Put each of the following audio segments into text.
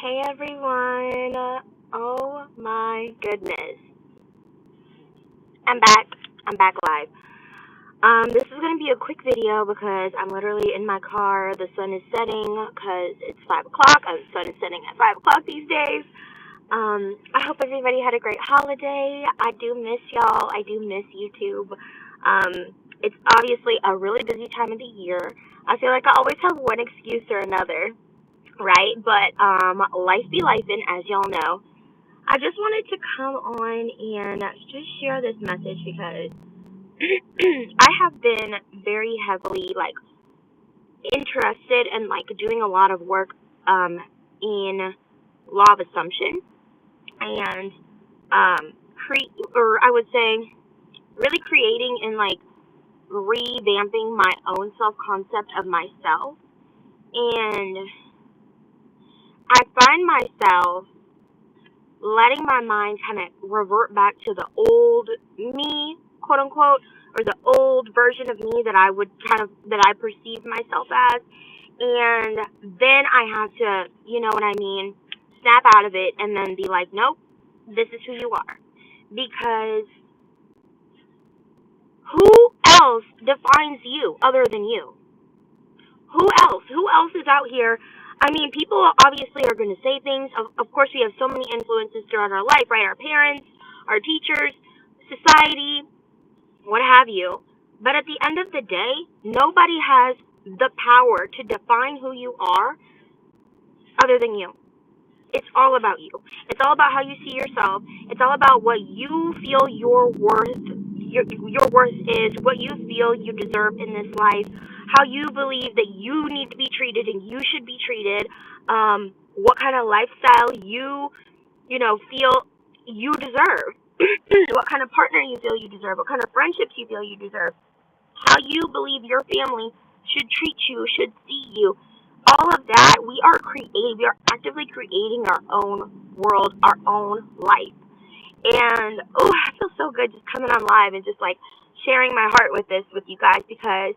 Hey everyone. Oh my goodness. I'm back. I'm back live. This is going to be a quick video because I'm literally in my car. The sun is setting because it's 5 o'clock. The sun is setting at 5 o'clock these days. I hope everybody had a great holiday. I do miss y'all. I do miss YouTube. It's obviously a really busy time of the year. I feel like I always have one excuse or another, right? But life be lifing, as y'all know. I just wanted to come on and just share this message because I have been very heavily interested and doing a lot of work in law of assumption and or I would say really creating and revamping my own self concept of myself. And I find myself letting my mind kind of revert back to the old me, quote unquote, or the old version of me that I perceive myself as. And then I have to, you know what I mean, snap out of it and then be like, nope, this is who you are. Because who else defines you other than you? Who else? Who else is out here? I mean, people obviously are going to say things. Of course, we have so many influences throughout our life, right? Our parents, our teachers, society, what have you. But at the end of the day, nobody has the power to define who you are other than you. It's all about you. It's all about how you see yourself. It's all about what you feel your worth is, what you feel you deserve in this life, how you believe that you need to be treated and you should be treated, what kind of lifestyle you feel you deserve, what kind of partner you feel you deserve, what kind of friendships you feel you deserve, how you believe your family should treat you, should see you. All of that, we are actively creating our own world, our own life. And I feel so good just coming on live and just sharing my heart with you guys, because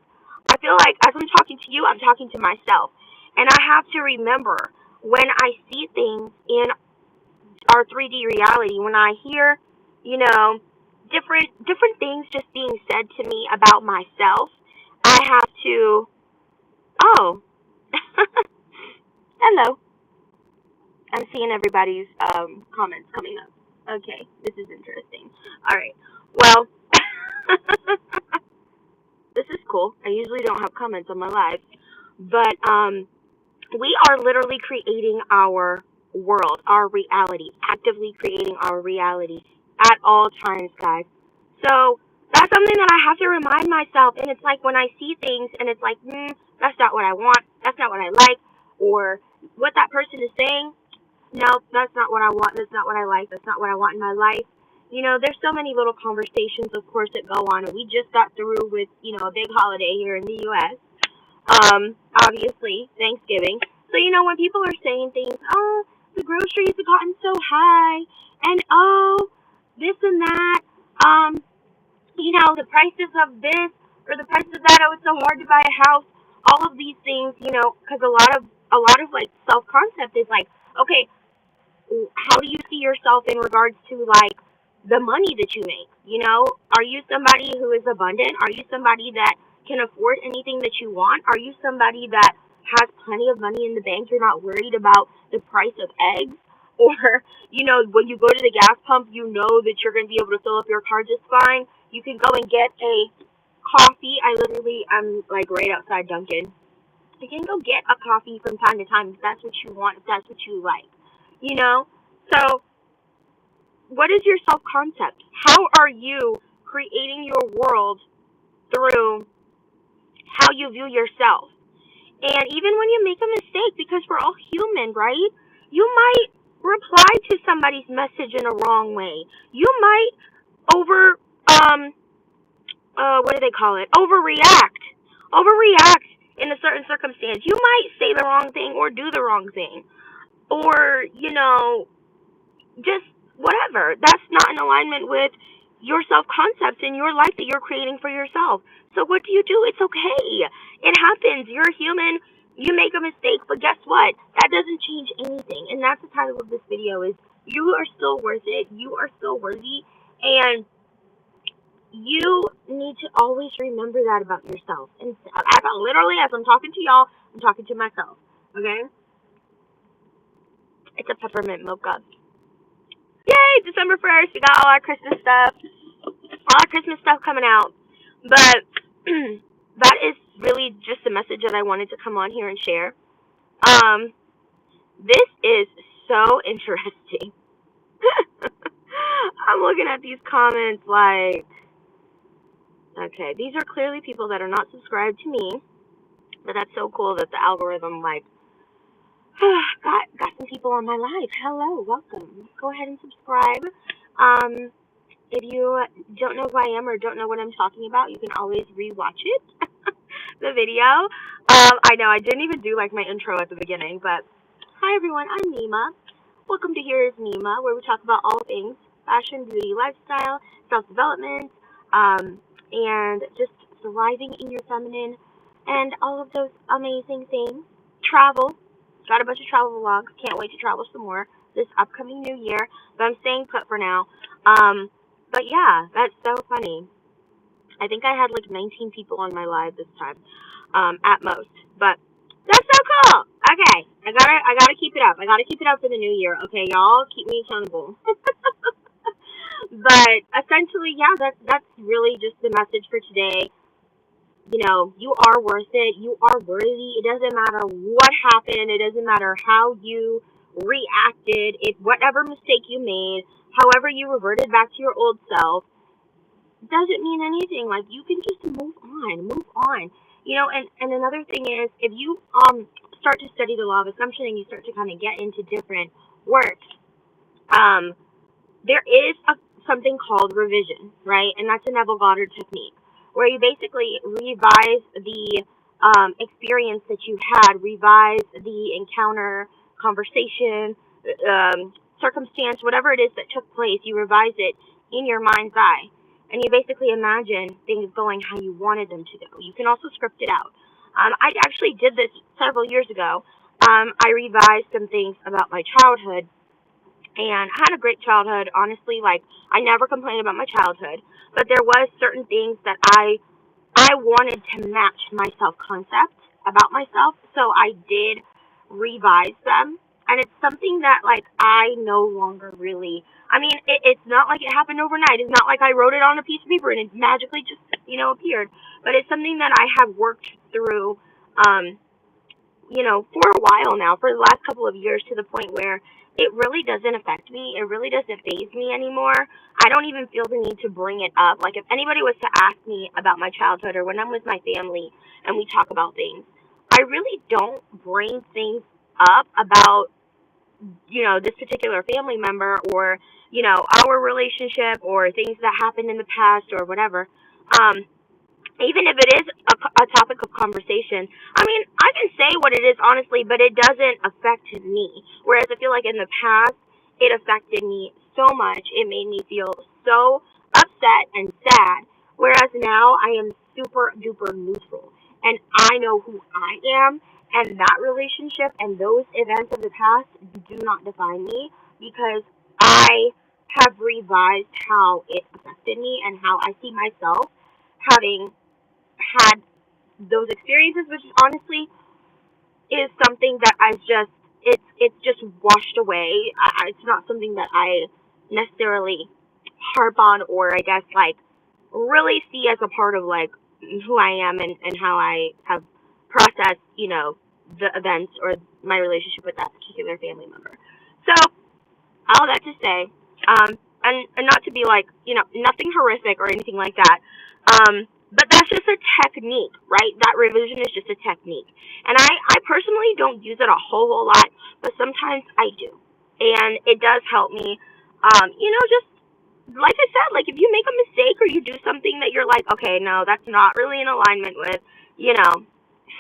I feel like as I'm talking to you, I'm talking to myself. And I have to remember, when I see things in our 3D reality, when I hear, different things just being said to me about myself, I have to, oh, hello. I'm seeing everybody's comments coming up. Okay, this is interesting. All right. Well, this is cool. I usually don't have comments on my live, but we are literally creating our world, our reality, actively creating our reality at all times, guys. So that's something that I have to remind myself. And it's like when I see things and it's like, that's not what I want. That's not what I like. Or what that person is saying, no, that's not what I want. That's not what I like. That's not what I want in my life. There's so many little conversations, of course, that go on. And we just got through with, a big holiday here in the U.S. Obviously, Thanksgiving. So, when people are saying things, oh, the groceries have gotten so high, and oh, this and that, the prices of this or the prices of that, oh, it's so hard to buy a house. All of these things, because a lot of self concept is okay, how do you see yourself in regards to the money that you make? Are you somebody who is abundant? Are you somebody that can afford anything that you want? Are you somebody that has plenty of money in the bank? You're not worried about the price of eggs? Or, when you go to the gas pump, you know that you're going to be able to fill up your car just fine. You can go and get a coffee. I'm right outside Dunkin'. You can go get a coffee from time to time if that's what you want, if that's what you like. So what is your self concept? How are you creating your world through how you view yourself? And even when you make a mistake, because we're all human, right? You might reply to somebody's message in a wrong way. You might what do they call it? Overreact in a certain circumstance. You might say the wrong thing or do the wrong thing. Or, just whatever. That's not in alignment with your self-concept and your life that you're creating for yourself. So what do? It's okay. It happens. You're human. You make a mistake, but guess what? That doesn't change anything. And that's the title of this video is you are still worth it. You are still worthy. And you need to always remember that about yourself. And literally, as I'm talking to y'all, I'm talking to myself. Okay? It's a peppermint mocha. Yay! December 1st, we got all our Christmas stuff. All our Christmas stuff coming out. But that is really just the message that I wanted to come on here and share. This is so interesting. I'm looking at these comments like, okay, these are clearly people that are not subscribed to me, but that's so cool that the algorithm, like, got some people on my live. Hello, welcome. Go ahead and subscribe. If you don't know who I am or don't know what I'm talking about, you can always rewatch it, the video. I know I didn't even do like my intro at the beginning, but hi everyone, I'm Nima. Welcome to Here is Nima, where we talk about all things fashion, beauty, lifestyle, self-development, and just thriving in your feminine, and all of those amazing things. Travel. Got a bunch of travel vlogs. Can't wait to travel some more this upcoming new year, but I'm staying put for now. But yeah, that's so funny. I think I had like 19 people on my live this time, at most. But that's so cool. Okay, I gotta keep it up. I gotta keep it up for the new year. Okay, y'all, keep me accountable. But essentially, yeah, that's really just the message for today. You know, you are worth it. You are worthy. It doesn't matter what happened. It doesn't matter how you reacted. If whatever mistake you made, however you reverted back to your old self, doesn't mean anything. Like, you can just move on. You know, and another thing is, if you start to study the law of assumption and you start to kind of get into different works, there is something called revision, right? And that's a Neville Goddard technique, where you basically revise the experience that you had, revise the encounter, conversation, circumstance, whatever it is that took place, you revise it in your mind's eye. And you basically imagine things going how you wanted them to go. You can also script it out. I actually did this several years ago. I revised some things about my childhood, and I had a great childhood. Honestly, like, I never complained about my childhood, but there was certain things that I wanted to match my self-concept about myself, so I did revise them. And it's something that, like, I no longer really, I mean, it's not like it happened overnight. It's not like I wrote it on a piece of paper and it magically just, appeared. But it's something that I have worked through, for a while now, for the last couple of years, to the point where it really doesn't affect me. It really doesn't faze me anymore. I don't even feel the need to bring it up. Like, if anybody was to ask me about my childhood or when I'm with my family and we talk about things, I really don't bring things up about, this particular family member or, our relationship or things that happened in the past or whatever. Even if it is a topic of conversation, I mean, I can say what it is honestly, but it doesn't affect me. Whereas I feel like in the past, it affected me so much. It made me feel so upset and sad. Whereas now I am super duper neutral. And I know who I am, and that relationship and those events of the past do not define me, because I have revised how it affected me and how I see myself having had those experiences, which honestly is something that it's just washed away. It's not something that I necessarily harp on, or I guess like really see as a part of like who I am and how I have processed, the events or my relationship with that particular family member. So all that to say, and not to be like, nothing horrific or anything like that. But that's just a technique, right? That revision is just a technique. And I personally don't use it a whole lot, but sometimes I do. And it does help me, just like I said, like if you make a mistake or you do something that you're like, okay, no, that's not really in alignment with,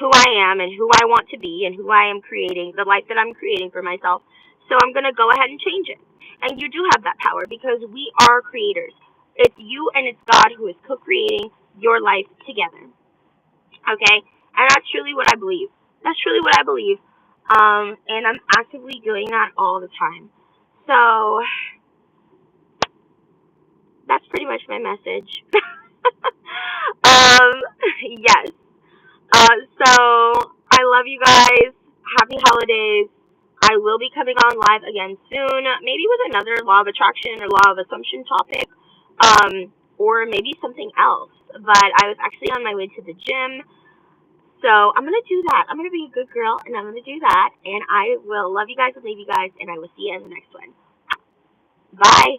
who I am and who I want to be and who I am creating, the life that I'm creating for myself. So I'm going to go ahead and change it. And you do have that power, because we are creators. It's you and it's God who is co-creating your life together. Okay? And that's truly what I believe. That's truly what I believe. And I'm actively doing that all the time. So that's pretty much my message. um, yes. So I love you guys. Happy holidays. I will be coming on live again soon, maybe with another law of attraction or law of assumption topic, or maybe something else. But I was actually on my way to the gym, so I'm gonna do that. I'm gonna be a good girl, and I'm gonna do that. And I will love you guys and leave you guys, and I will see you in the next one. Bye.